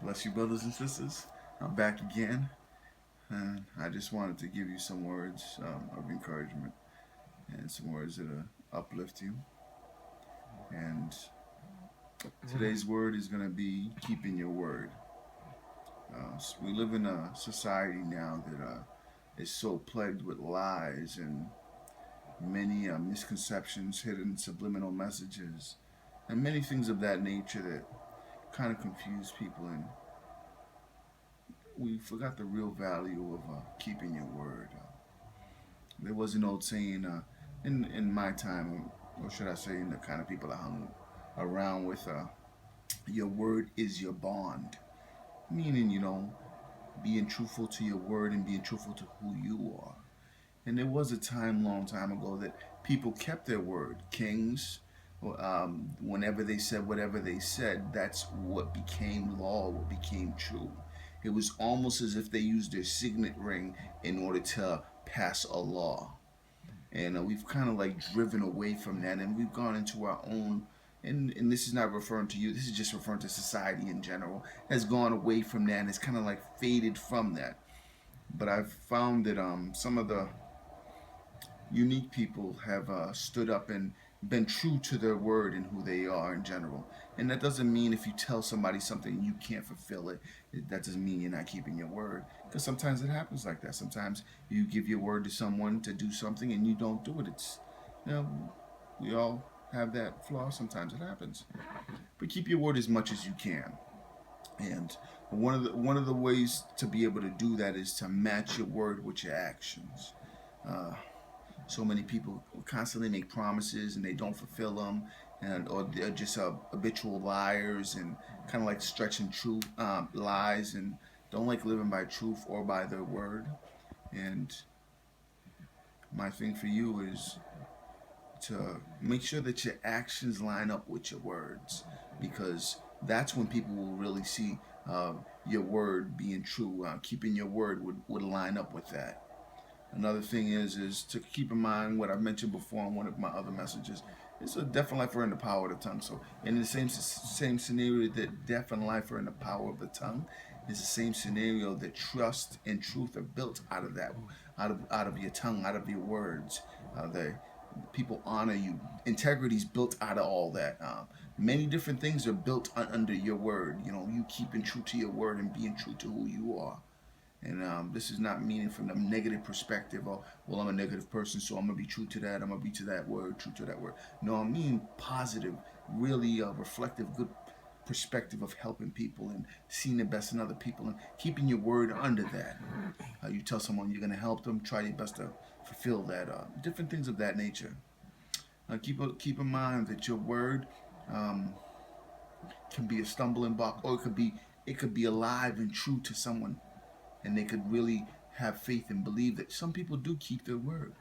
Bless you, brothers and sisters. I'm back again, and I just wanted to give you some words of encouragement and some words that'll uplift you. And today's word is going to be keeping your word. We live in a society now that is so plagued with lies and many misconceptions, hidden subliminal messages, and many things of that nature that kind of confuse people. And we forgot the real value of keeping your word. There was an old saying in my time, or should I say, in the kind of people I hung around with, your word is your bond. Meaning, being truthful to your word and being truthful to who you are. And there was a time, long time ago, that people kept their word. Kings, whenever they said whatever they said, that's what became law, what became true. It was almost as if they used their signet ring in order to pass a law. And we've kind of like driven away from that, and we've gone into our own. And this is not referring to you. This is just referring to society in general. Has gone away from that and has kind of like faded from that. But I've found that some of the unique people have stood up and been true to their word and who they are in general. And that doesn't mean if you tell somebody something and you can't fulfill it, that doesn't mean you're not keeping your word. Because sometimes it happens like that. Sometimes you give your word to someone to do something and you don't do it. It's, you know, we all have that flaw. Sometimes it happens. But keep your word as much as you can. And one of the ways to be able to do that is to match your word with your actions. Uh, so many people constantly make promises and they don't fulfill them, and or they're just habitual liars and kind of like stretching truth lies and don't like living by truth or by their word. And my thing for you is to make sure that your actions line up with your words, because that's when people will really see your word being true. Keeping your word would line up with that. Another thing is to keep in mind what I've mentioned before in one of my other messages. It's a death and life are in the power of the tongue. So in the same scenario that death and life are in the power of the tongue, is the same scenario that trust and truth are built out of that, out of your tongue, out of your words. The people honor you. Integrity is built out of all that. Many different things are built under your word. You keeping true to your word and being true to who you are. And this is not meaning from a negative perspective or, well, I'm a negative person, so I'm going to be true to that. I'm going to be to that word, true to that word. No, I mean positive, really reflective, good perspective of helping people and seeing the best in other people and keeping your word under that. You tell someone you're going to help them, try your best to fulfill that. Different things of that nature. Keep in mind that your word um, can be a stumbling block, or it could be alive and true to someone, and they could really have faith and believe that some people do keep their word.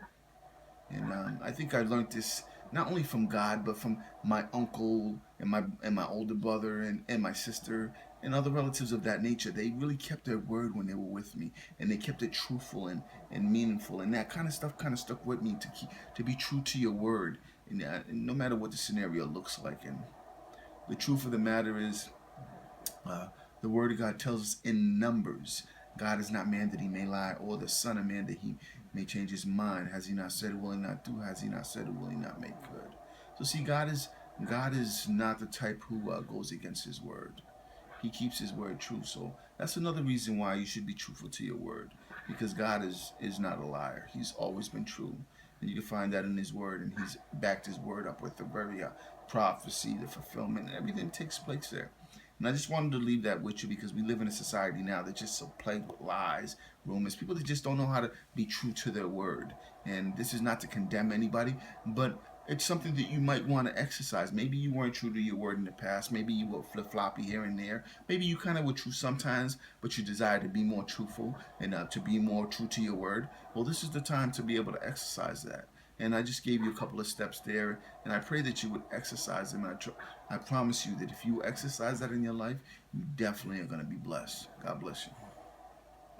And I think I learned this not only from God, but from my uncle and my older brother and my sister and other relatives of that nature. They really kept their word when they were with me, and they kept it truthful and meaningful. And that kind of stuff kind of stuck with me to be true to your word, and no matter what the scenario looks like. And the truth of the matter is, uh, the Word of God tells us in Numbers, God is not man that he may lie, or the Son of Man that he may change his mind. Has he not said it, will he not do? Has he not said it, will he not make good? So see, God is not the type who goes against his word. He keeps his word true. So that's another reason why you should be truthful to your word, because God is not a liar. He's always been true. And you can find that in his word, and he's backed his word up with the very prophecy, the fulfillment, and everything takes place there. And I just wanted to leave that with you, because we live in a society now that's just so plagued with lies, rumors, people that just don't know how to be true to their word. And this is not to condemn anybody, but it's something that you might want to exercise. Maybe you weren't true to your word in the past. Maybe you were flip floppy here and there. Maybe you kind of were true sometimes, but you desire to be more truthful and to be more true to your word. Well, this is the time to be able to exercise that. And I just gave you a couple of steps there, and I pray that you would exercise them. I promise you that if you exercise that in your life, you definitely are going to be blessed. God bless you.